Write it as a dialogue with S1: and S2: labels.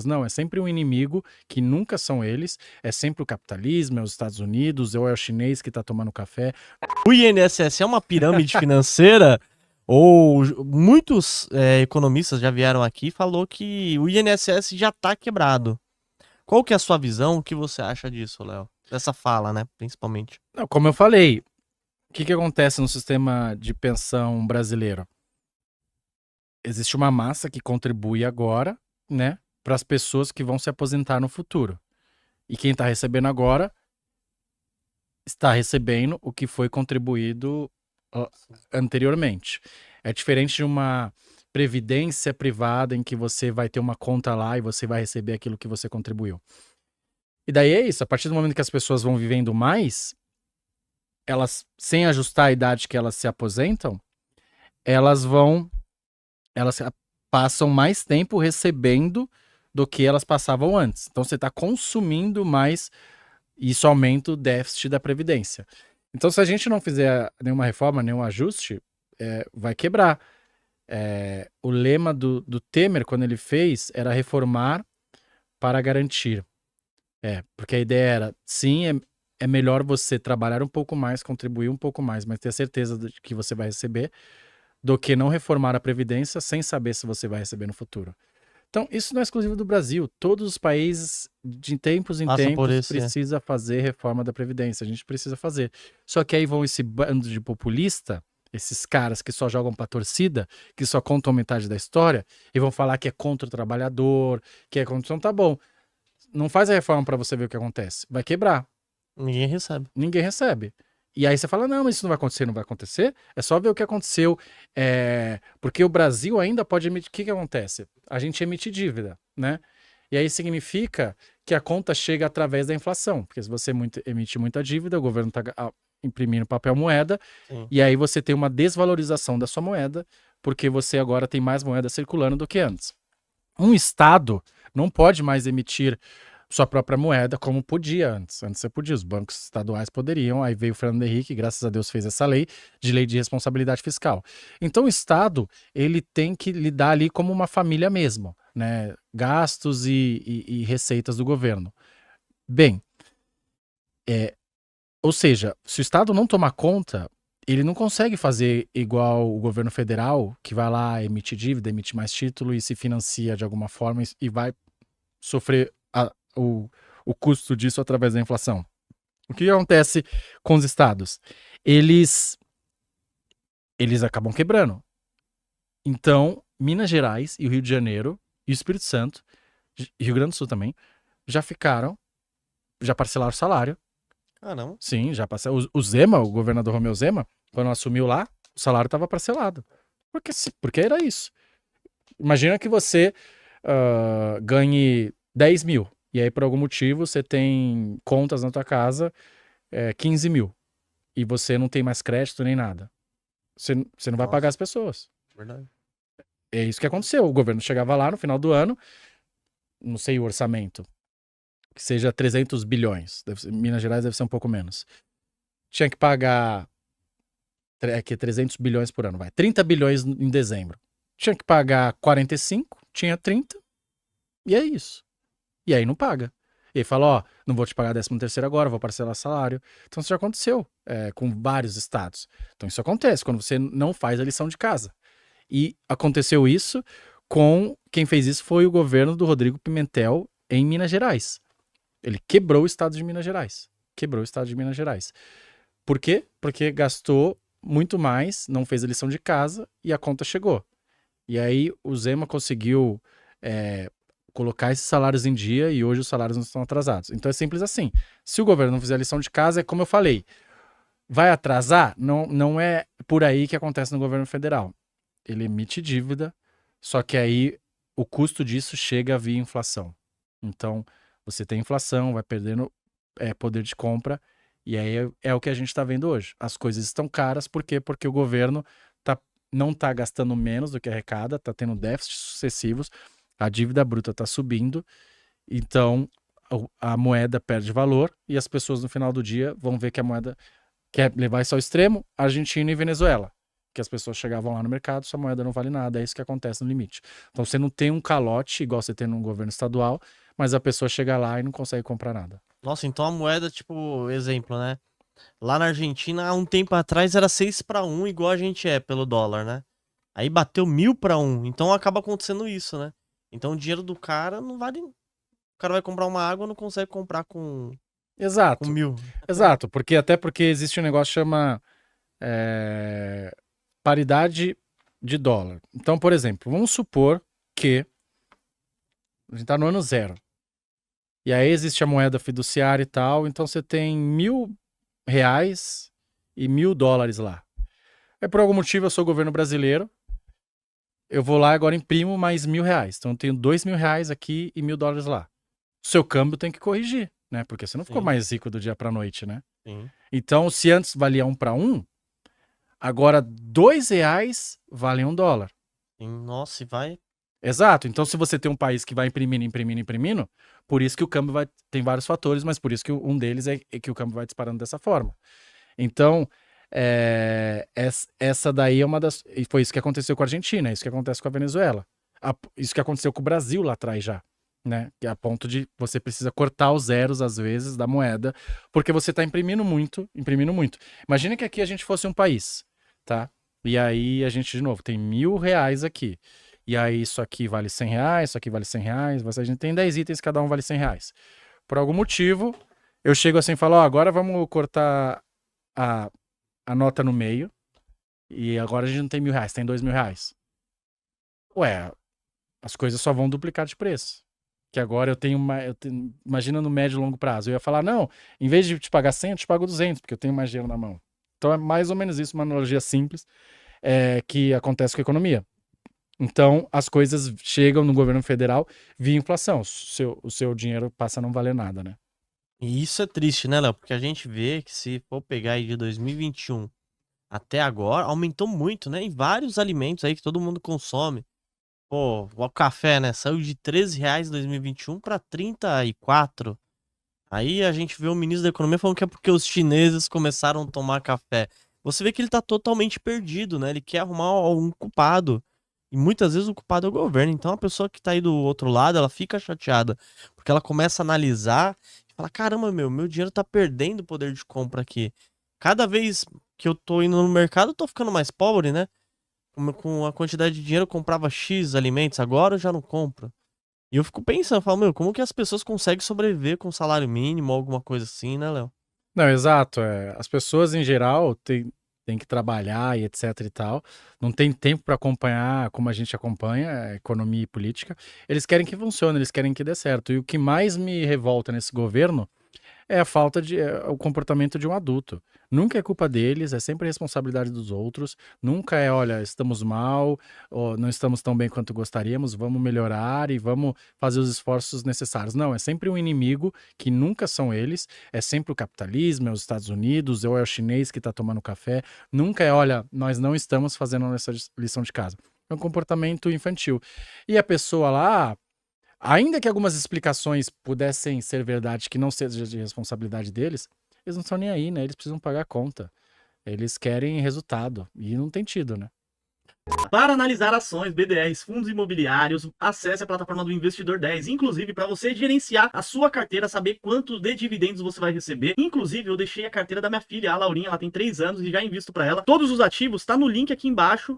S1: Não, é sempre um inimigo que nunca são eles, é sempre o capitalismo, é os Estados Unidos, ou é o chinês que tá tomando café.
S2: O INSS é uma pirâmide financeira? Ou muitos economistas já vieram aqui e falou que o INSS já tá quebrado. Qual que é a sua visão? O que você acha disso, Léo? Dessa fala, né, principalmente.
S1: Não, como eu falei, o que acontece no sistema de pensão brasileiro? Existe uma massa que contribui agora, né, para as pessoas que vão se aposentar no futuro. E quem está recebendo agora está recebendo o que foi contribuído anteriormente. É diferente de uma previdência privada em que você vai ter uma conta lá e você vai receber aquilo que você contribuiu. E daí é isso, a partir do momento que as pessoas vão vivendo mais, elas, sem ajustar a idade que elas se aposentam, elas passam mais tempo recebendo do que elas passavam antes. Então você está consumindo mais e isso aumenta o déficit da Previdência. Então, se a gente não fizer nenhuma reforma, nenhum ajuste, vai quebrar. O lema do Temer, quando ele fez, era reformar para garantir. Porque a ideia era, sim, é melhor você trabalhar um pouco mais, contribuir um pouco mais, mas ter certeza de que você vai receber, do que não reformar a Previdência sem saber se você vai receber no futuro. Então, isso não é exclusivo do Brasil. Todos os países, de tempos em tempos, precisa fazer reforma da Previdência. A gente precisa fazer. Só que aí vão esse bando de populista, esses caras que só jogam pra torcida, que só contam metade da história, e vão falar que é contra o trabalhador, que é contra... Então tá bom. Não faz a reforma pra você ver o que acontece. Vai quebrar.
S2: Ninguém recebe.
S1: Ninguém recebe. E aí você fala, não, mas isso não vai acontecer, não vai acontecer. É só ver o que aconteceu. Porque o Brasil ainda pode emitir... O que acontece? A gente emite dívida, né? E aí significa que a conta chega através da inflação. Porque se você emite muita dívida, o governo está imprimindo papel moeda, e aí você tem uma desvalorização da sua moeda, porque você agora tem mais moeda circulando do que antes. Um Estado não pode mais emitir sua própria moeda, como podia antes. Antes você podia, os bancos estaduais poderiam, aí veio o Fernando Henrique, graças a Deus fez essa lei de responsabilidade fiscal. Então o Estado, ele tem que lidar ali como uma família mesmo, né? Gastos e receitas do governo. Bem, ou seja, se o Estado não tomar conta, ele não consegue fazer igual o governo federal, que vai lá, emite dívida, emite mais título e se financia de alguma forma e vai sofrer o custo disso através da inflação. O que acontece com os estados? Eles acabam quebrando. Então, Minas Gerais e o Rio de Janeiro e o Espírito Santo, e Rio Grande do Sul também, já parcelaram o salário.
S2: Ah, não?
S1: Sim, já parcelaram. O Zema, o governador Romeu Zema, quando assumiu lá, o salário estava parcelado. Porque era isso. Imagina que você ganhe 10 mil. E aí, por algum motivo, você tem contas na tua casa 15 mil. E você não tem mais crédito nem nada. Você não vai pagar as pessoas.
S2: Verdade.
S1: É isso que aconteceu. O governo chegava lá no final do ano, não sei o orçamento, que seja 300 bilhões. Minas Gerais deve ser um pouco menos. Tinha que pagar 300 bilhões por ano, vai. 30 bilhões em dezembro. Tinha que pagar 45, tinha 30, e é isso. E aí não paga. E aí fala, ó, não vou te pagar 13º agora, vou parcelar salário. Então isso já aconteceu com vários estados. Então isso acontece quando você não faz a lição de casa. E aconteceu isso com... Quem fez isso foi o governo do Rodrigo Pimentel em Minas Gerais. Ele quebrou o estado de Minas Gerais. Quebrou o estado de Minas Gerais. Por quê? Porque gastou muito mais, não fez a lição de casa e a conta chegou. E aí o Zema conseguiu colocar esses salários em dia e hoje os salários não estão atrasados. Então é simples assim. Se o governo não fizer a lição de casa, é como eu falei, vai atrasar? Não é por aí que acontece no governo federal. Ele emite dívida, só que aí o custo disso chega via inflação. Então você tem inflação, vai perdendo poder de compra, e aí é o que a gente está vendo hoje. As coisas estão caras, por quê? Porque o governo não está gastando menos do que arrecada, está tendo déficits sucessivos, a dívida bruta está subindo, então a moeda perde valor e as pessoas no final do dia vão ver que a moeda quer levar isso ao extremo, Argentina e Venezuela. que as pessoas chegavam lá no mercado, sua moeda não vale nada, é isso que acontece no limite. Então você não tem um calote, igual você tem no governo estadual, mas a pessoa chega lá e não consegue comprar nada.
S2: Nossa, então a moeda, tipo, exemplo, né? Lá na Argentina, há um tempo atrás, era 6-1, igual a gente é pelo dólar, né? Aí bateu 1.000-1, então acaba acontecendo isso, né? Então o dinheiro do cara não vale. O cara vai comprar uma água, não consegue comprar com
S1: Exato,
S2: 1.000.
S1: exato, até porque existe um negócio que chama paridade de dólar. Então, por exemplo, vamos supor que a gente está no ano 0. E aí existe a moeda fiduciária e tal, então você tem R$ 1.000 e $1.000 lá. Aí por algum motivo eu sou governo brasileiro, eu vou lá e agora imprimo mais R$ 1.000. Então eu tenho R$ 2.000 aqui e $1.000 lá. O seu câmbio tem que corrigir, né? Porque você não ficou
S2: Sim.
S1: mais rico do dia pra noite, né?
S2: Sim.
S1: Então, se antes valia 1 para 1, agora R$ 2 valem $1.
S2: Sim. Nossa, e vai.
S1: Exato. Então, se você tem um país que vai imprimindo, por isso que o câmbio tem vários fatores, mas por isso que um deles é que o câmbio vai disparando dessa forma. Então, essa daí é uma das. E foi isso que aconteceu com a Argentina, isso que acontece com a Venezuela. Isso que aconteceu com o Brasil lá atrás já. Né? Que é a ponto de você precisa cortar os zeros, às vezes, da moeda, porque você está imprimindo muito. Imagina que aqui a gente fosse um país, tá? E aí a gente, de novo, tem R$ 1.000 aqui. E aí isso aqui vale R$ 100, isso aqui vale R$ 100, a gente tem 10 itens, cada um vale R$ 100. Por algum motivo, eu chego assim e falo, agora vamos cortar a nota no meio, e agora a gente não tem R$ 1.000, tem R$ 2.000. Ué, as coisas só vão duplicar de preço. Que agora eu tenho imagina no médio e longo prazo, eu ia falar, não, em vez de te pagar 100, eu te pago 200, porque eu tenho mais dinheiro na mão. Então é mais ou menos isso, uma analogia simples que acontece com a economia. Então as coisas chegam no governo federal via inflação, o seu dinheiro passa a não valer nada, né?
S2: E isso é triste, né, Léo? Porque a gente vê que se for pegar aí de 2021 até agora, aumentou muito, né? Em vários alimentos aí que todo mundo consome. Pô, o café, né? Saiu de R$ 13 em 2021 para 34. Aí a gente vê o ministro da Economia falando que é porque os chineses começaram a tomar café. Você vê que ele tá totalmente perdido, né? Ele quer arrumar um culpado. E muitas vezes o culpado é o governo. Então a pessoa que tá aí do outro lado, ela fica chateada. Porque ela começa a analisar e fala, caramba, meu dinheiro tá perdendo o poder de compra aqui. Cada vez que eu tô indo no mercado, eu tô ficando mais pobre, né? Com a quantidade de dinheiro eu comprava X alimentos, agora eu já não compro. E eu fico pensando, eu falo, como que as pessoas conseguem sobreviver com salário mínimo ou alguma coisa assim, né, Léo?
S1: Não, exato. As pessoas, em geral, têm que trabalhar e etc e tal. Não tem tempo para acompanhar como a gente acompanha a economia e política. Eles querem que funcione, eles querem que dê certo. E o que mais me revolta nesse governo é a falta o comportamento de um adulto. Nunca é culpa deles, é sempre responsabilidade dos outros. Nunca olha, estamos mal, ou não estamos tão bem quanto gostaríamos, vamos melhorar e vamos fazer os esforços necessários. Não, é sempre um inimigo que nunca são eles, é sempre o capitalismo, é os Estados Unidos, ou é o chinês que está tomando café. Nunca olha, nós não estamos fazendo a nossa lição de casa. É um comportamento infantil. E a pessoa lá, ainda que algumas explicações pudessem ser verdade que não seja de responsabilidade deles, eles não estão nem aí, né? Eles precisam pagar a conta. Eles querem resultado. E não tem tido, né?
S3: Para analisar ações, BDRs, fundos imobiliários, acesse a plataforma do Investidor 10. Inclusive, para você gerenciar a sua carteira, saber quantos de dividendos você vai receber. Inclusive, eu deixei a carteira da minha filha, a Laurinha, ela tem 3 anos e já invisto para ela. Todos os ativos, tá no link aqui embaixo.